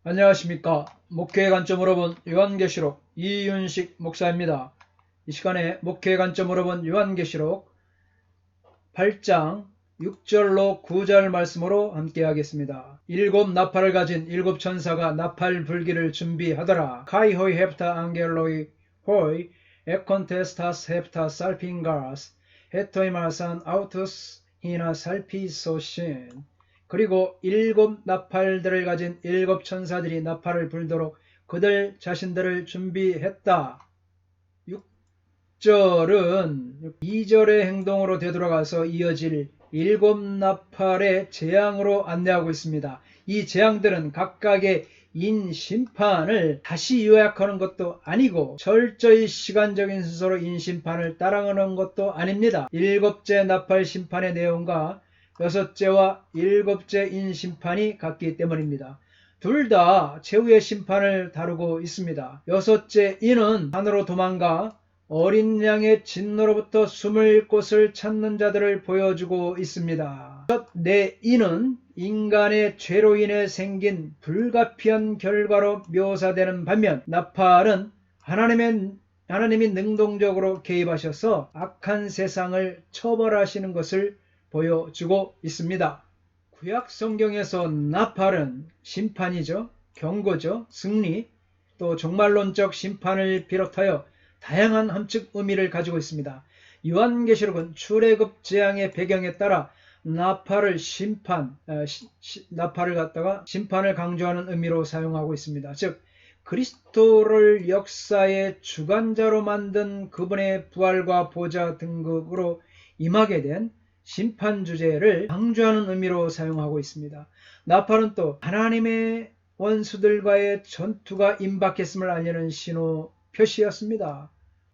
안녕하십니까. 목회의 관점으로 본 요한계시록 이윤식 목사입니다. 이 시간에 목회의 관점으로 본 요한계시록 8장 6절로 9절 말씀으로 함께 하겠습니다. 일곱 나팔을 가진 일곱 천사가 나팔 불기를 준비하더라. 카이호이 헵타 앙겔로이 호이 에콘테스타스 헵타 살핀가스 헤토이마산 아우투스 히나 살피소신. 그리고 일곱 나팔들을 가진 일곱 천사들이 나팔을 불도록 그들 자신들을 준비했다. 6절은 2절의 행동으로 되돌아가서 이어질 일곱 나팔의 재앙으로 안내하고 있습니다. 이 재앙들은 각각의 인심판을 다시 요약하는 것도 아니고 철저히 시간적인 순서로 인심판을 따라가는 것도 아닙니다. 일곱째 나팔 심판의 내용과 여섯째와 일곱째 인심판이 같기 때문입니다. 둘 다 최후의 심판을 다루고 있습니다. 여섯째 인은 산으로 도망가 어린 양의 진노로부터 숨을 곳을 찾는 자들을 보여주고 있습니다. 첫네 인은 인간의 죄로 인해 생긴 불가피한 결과로 묘사되는 반면 나팔은 하나님이 능동적으로 개입하셔서 악한 세상을 처벌하시는 것을 보여주고 있습니다. 구약 성경에서 나팔은 심판이죠, 경고죠, 승리, 또 종말론적 심판을 비롯하여 다양한 함축 의미를 가지고 있습니다. 요한계시록은 출애굽 재앙의 배경에 따라 나팔을 갖다가 심판을 강조하는 의미로 사용하고 있습니다. 즉 그리스도를 역사의 주관자로 만든 그분의 부활과 보좌 등극으로 임하게 된 심판 주제를 강조하는 의미로 사용하고 있습니다. 나팔은 또 하나님의 원수들과의 전투가 임박했음을 알리는 신호 표시였습니다.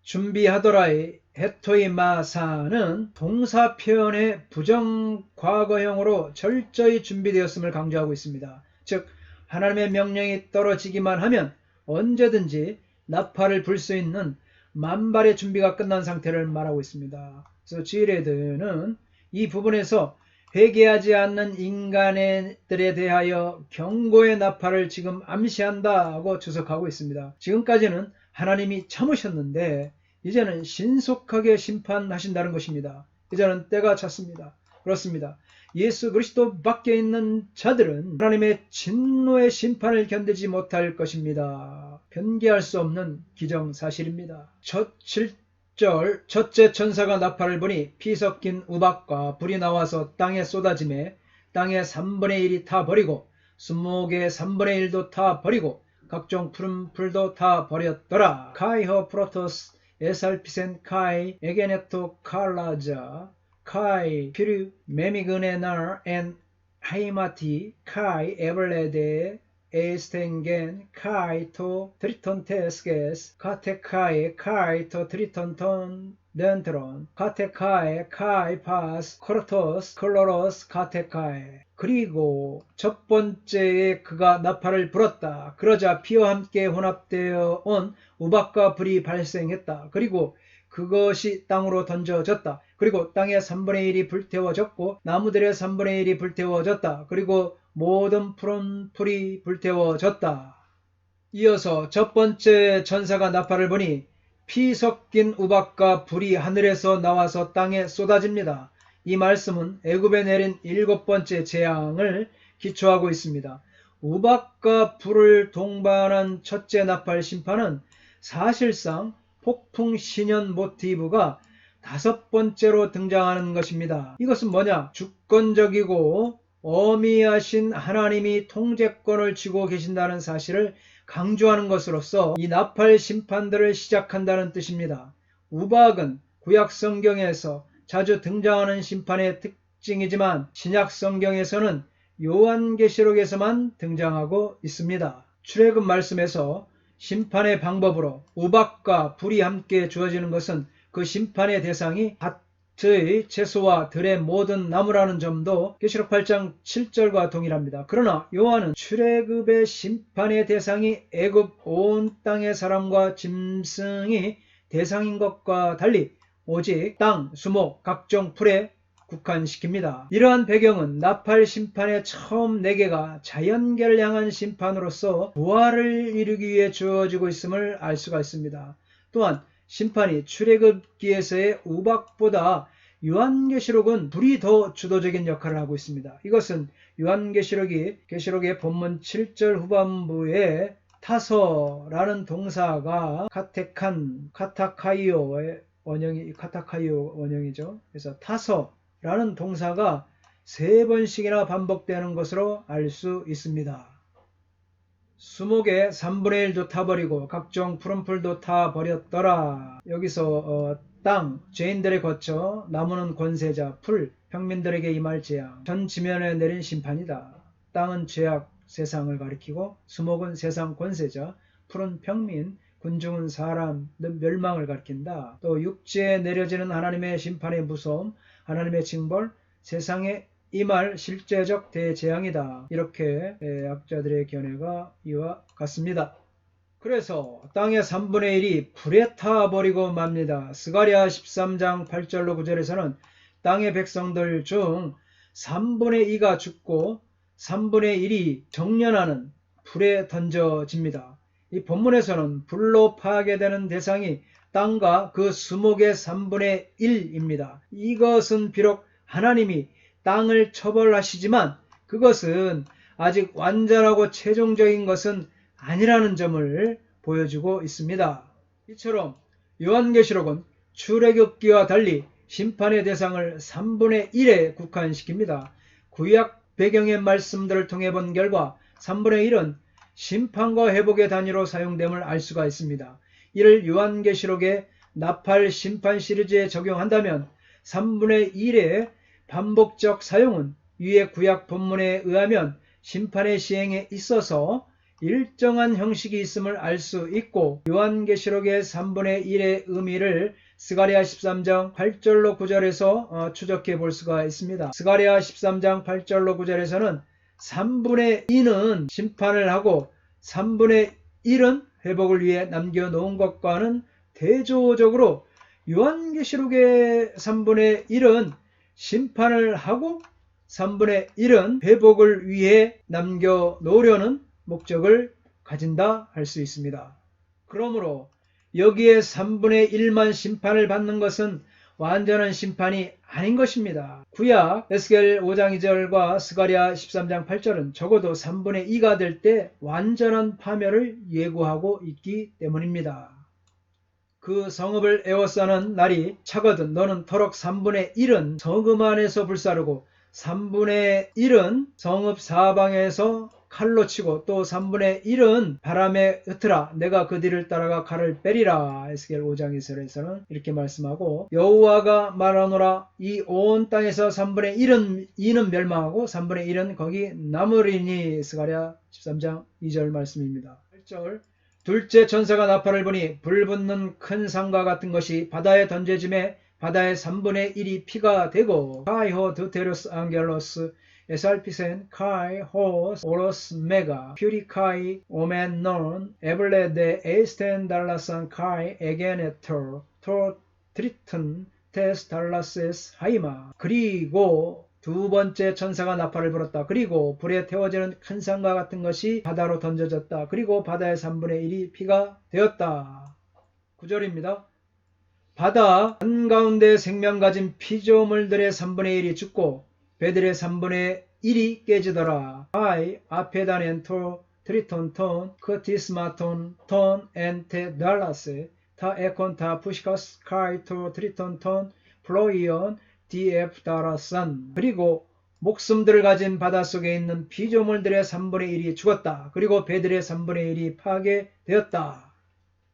준비하더라의 헤토이 마사는 동사 표현의 부정과거형으로 철저히 준비되었음을 강조하고 있습니다. 즉 하나님의 명령이 떨어지기만 하면 언제든지 나팔을 불 수 있는 만발의 준비가 끝난 상태를 말하고 있습니다. 그래서 지레드는 이 부분에서 회개하지 않는 인간들에 대하여 경고의 나팔을 지금 암시한다고 주석하고 있습니다. 지금까지는 하나님이 참으셨는데 이제는 신속하게 심판하신다는 것입니다. 이제는 때가 찼습니다. 그렇습니다. 예수 그리스도 밖에 있는 자들은 하나님의 진노의 심판을 견디지 못할 것입니다. 변개할 수 없는 기정사실입니다. 첫 7절 첫째 천사가 나팔을 부니 피 섞인 우박과 불이 나와서 땅에 쏟아지매 땅의 3분의 1이 타버리고 수목의 3분의 1도 타버리고 각종 푸른 풀도 타버렸더라. 카이허 프로토스 에살피센 카이 에게네토 칼라자 카이 피르 메미그네나 엔 하이마티 카이 에블레데 에스텐겐 카이토 트리톤테스게스 카테카이 카이토 트리톤톤 덴트론 카테카이 카이파스 코르토스 클로로스 카테카이. 그리고 첫 번째에 그가 나팔을 불었다. 그러자 피와 함께 혼합되어 온 우박과 불이 발생했다. 그리고 그것이 땅으로 던져졌다. 그리고 땅의 3분의 1이 불태워졌고 나무들의 3분의 1이 불태워졌다. 그리고 모든 푸른 풀이 불태워졌다. 이어서 첫 번째 천사가 나팔을 부니 피 섞인 우박과 불이 하늘에서 나와서 땅에 쏟아집니다. 이 말씀은 애굽에 내린 일곱 번째 재앙을 기초하고 있습니다. 우박과 불을 동반한 첫째 나팔 심판은 사실상 폭풍 신현 모티브가 다섯 번째로 등장하는 것입니다. 이것은 뭐냐? 주권적이고 어미하신 하나님이 통제권을 쥐고 계신다는 사실을 강조하는 것으로서 이 나팔 심판들을 시작한다는 뜻입니다. 우박은 구약 성경에서 자주 등장하는 심판의 특징이지만 신약 성경에서는 요한계시록에서만 등장하고 있습니다. 출애굽 말씀에서 심판의 방법으로 우박과 불이 함께 주어지는 것은 그 심판의 대상이 밭의 채소와 들의 모든 나무라는 점도 계시록 8장 7절과 동일합니다. 그러나 요한은 출애굽의 심판의 대상이 애굽 온 땅의 사람과 짐승이 대상인 것과 달리 오직 땅, 수목, 각종 풀의 국한시킵니다. 이러한 배경은 나팔 심판의 처음 4개가 자연계를 향한 심판으로서 부활을 이루기 위해 주어지고 있음을 알 수가 있습니다. 또한 심판이 출애굽기에서의 우박보다 요한계시록은 불이 더 주도적인 역할을 하고 있습니다. 이것은 요한계시록의 본문 7절 후반부에 타서라는 동사가 카타카이오의 카타카이오 원형이죠. 그래서 타서라는 동사가 3번씩이나 반복되는 것으로 알 수 있습니다. 수목의 3분의 1도 타버리고 각종 푸른 풀도 타버렸더라. 여기서 땅, 죄인들에 거쳐 나무는 권세자, 풀, 평민들에게 임할 재앙, 전 지면에 내린 심판이다. 땅은 죄악, 세상을 가리키고 수목은 세상 권세자, 풀은 평민, 군중은 사람, 멸망을 가리킨다. 또 육지에 내려지는 하나님의 심판의 무서움, 하나님의 징벌, 세상에 임할 실제적 대재앙이다. 이렇게 학자들의 견해가 이와 같습니다. 그래서 땅의 3분의 1이 불에 타버리고 맙니다. 스가랴 13장 8절로 9절에서는 땅의 백성들 중 3분의 2가 죽고 3분의 1이 정련하는 불에 던져집니다. 이 본문에서는 불로 파괴되는 대상이 땅과 그 수목의 3분의 1입니다. 이것은 비록 하나님이 땅을 처벌하시지만 그것은 아직 완전하고 최종적인 것은 아니라는 점을 보여주고 있습니다. 이처럼 요한계시록은 출애굽기와 달리 심판의 대상을 3분의 1에 국한시킵니다. 구약 배경의 말씀들을 통해 본 결과 3분의 1은 심판과 회복의 단위로 사용됨을 알 수가 있습니다. 이를 요한계시록의 나팔 심판 시리즈에 적용한다면 3분의 1의 반복적 사용은 위의 구약 본문에 의하면 심판의 시행에 있어서 일정한 형식이 있음을 알 수 있고 요한계시록의 3분의 1의 의미를 스가랴 13장 8절로 9절에서 추적해 볼 수가 있습니다. 스가랴 13장 8절로 9절에서는 3분의 2는 심판을 하고 3분의 1은 회복을 위해 남겨놓은 것과는 대조적으로 요한계시록의 3분의 1은 심판을 하고 3분의 1은 회복을 위해 남겨놓으려는 목적을 가진다 할 수 있습니다. 그러므로 여기에 3분의 1만 심판을 받는 것은 완전한 심판이 아닌 것입니다. 구약 에스겔 5장 2절과 스가랴 13장 8절은 적어도 3분의 2가 될 때 완전한 파멸을 예고하고 있기 때문입니다. 그 성읍을 에워싸는 날이 차거든 너는 터럭 3분의 1은 성읍 안에서 불사르고 3분의 1은 성읍 사방에서 칼로 치고 또 3분의 1은 바람에 흩으라 내가 그 뒤를 따라가 칼을 빼리라. 에스겔 5장 2절에서는 이렇게 말씀하고 여호와가 말하노라 이 온 땅에서 3분의 2는 멸망하고 3분의 1은 거기 남으리니. 스가랴 13장 2절 말씀입니다. 8절 둘째 천사가 나팔을 부니 불 붙는 큰 상과 같은 것이 바다에 던져짐에 바다의 3분의 1이 피가 되고 카이호 드테루스 앙겔로스 에살피센 카이 호스 오로스 메가 퓨리카이 오멘논 에블레데 에이스텐 달라산 카이 에게네터 토 트리튼 테스 달라세스 하이마. 그리고 두 번째 천사가 나팔을 불었다. 그리고 불에 태워지는 큰 상과 같은 것이 바다로 던져졌다. 그리고 바다의 3분의 1이 피가 되었다. 9절입니다. 바다 한가운데 생명 가진 피조물들의 3분의 1이 죽고 배들의 3분의 1이 깨지더라. 아이 아페다넨 토 트리톤 톤 크티스마톤 톤 엔테 달라스 타 에콘 타 푸시카스 카이 토 트리톤 톤 플로이온 디에프 다라산. 그리고 목숨들을 가진 바닷속에 있는 피조물들의 3분의 1이 죽었다. 그리고 배들의 3분의 1이 파괴되었다.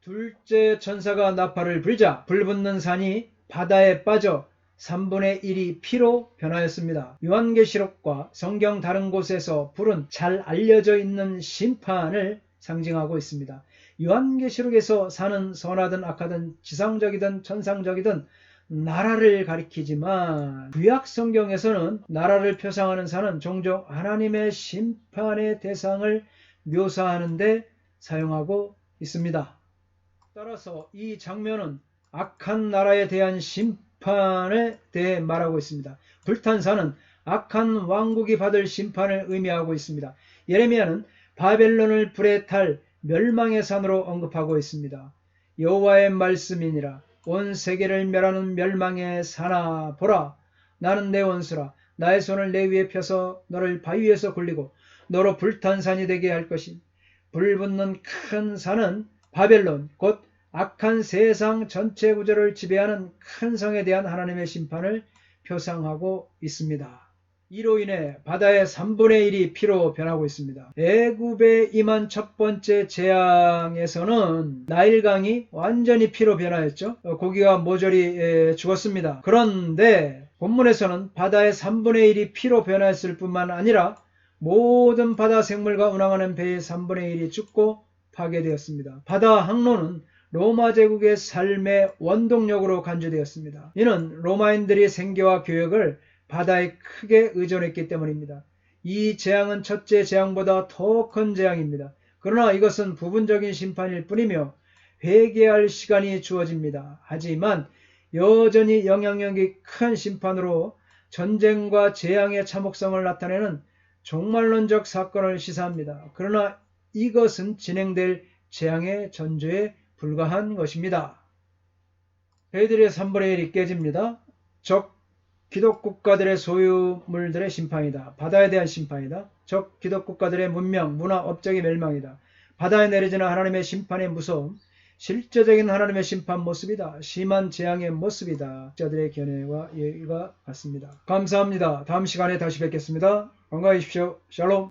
둘째 천사가 나팔을 불자 불붙는 산이 바다에 빠져 3분의 1이 피로 변하였습니다. 요한계시록과 성경 다른 곳에서 불은 잘 알려져 있는 심판을 상징하고 있습니다. 요한계시록에서 산은 선하든 악하든 지상적이든 천상적이든 나라를 가리키지만 구약 성경에서는 나라를 표상하는 산은 종종 하나님의 심판의 대상을 묘사하는 데 사용하고 있습니다. 따라서 이 장면은 악한 나라에 대한 심판 심판에 대해 말하고 있습니다. 불탄산은 악한 왕국이 받을 심판을 의미하고 있습니다. 예레미야는 바벨론을 불에 탈 멸망의 산으로 언급하고 있습니다. 여호와의 말씀이니라. 온 세계를 멸하는 멸망의 산아, 보라, 나는 내 원수라. 나의 손을 내 위에 펴서 너를 바위 위에서 굴리고 너로 불탄산이 되게 할 것이. 불붙는 큰 산은 바벨론, 곧 악한 세상 전체 구조를 지배하는 큰 성에 대한 하나님의 심판을 표상하고 있습니다. 이로 인해 바다의 3분의 1이 피로 변하고 있습니다. 애굽에 임한 첫 번째 재앙에서는 나일강이 완전히 피로 변하였죠. 고기가 모조리 죽었습니다. 그런데 본문에서는 바다의 3분의 1이 피로 변하였을 뿐만 아니라 모든 바다 생물과 운항하는 배의 3분의 1이 죽고 파괴되었습니다. 바다 항로는 로마 제국의 삶의 원동력으로 간주되었습니다. 이는 로마인들의 생계와 교역을 바다에 크게 의존했기 때문입니다. 이 재앙은 첫째 재앙보다 더 큰 재앙입니다. 그러나 이것은 부분적인 심판일 뿐이며 회개할 시간이 주어집니다. 하지만 여전히 영향력이 큰 심판으로 전쟁과 재앙의 참혹성을 나타내는 종말론적 사건을 시사합니다. 그러나 이것은 진행될 재앙의 전조에 불과한 것입니다. 배들의 3분의 1이 깨집니다. 적 기독국가들의 소유물들의 심판이다. 바다에 대한 심판이다. 적 기독국가들의 문명, 문화, 업적의 멸망이다. 바다에 내려지는 하나님의 심판의 무서움, 실제적인 하나님의 심판 모습이다. 심한 재앙의 모습이다. 자들의 견해와 예의가 같습니다. 감사합니다. 다음 시간에 다시 뵙겠습니다. 건강하십시오. 샬롬.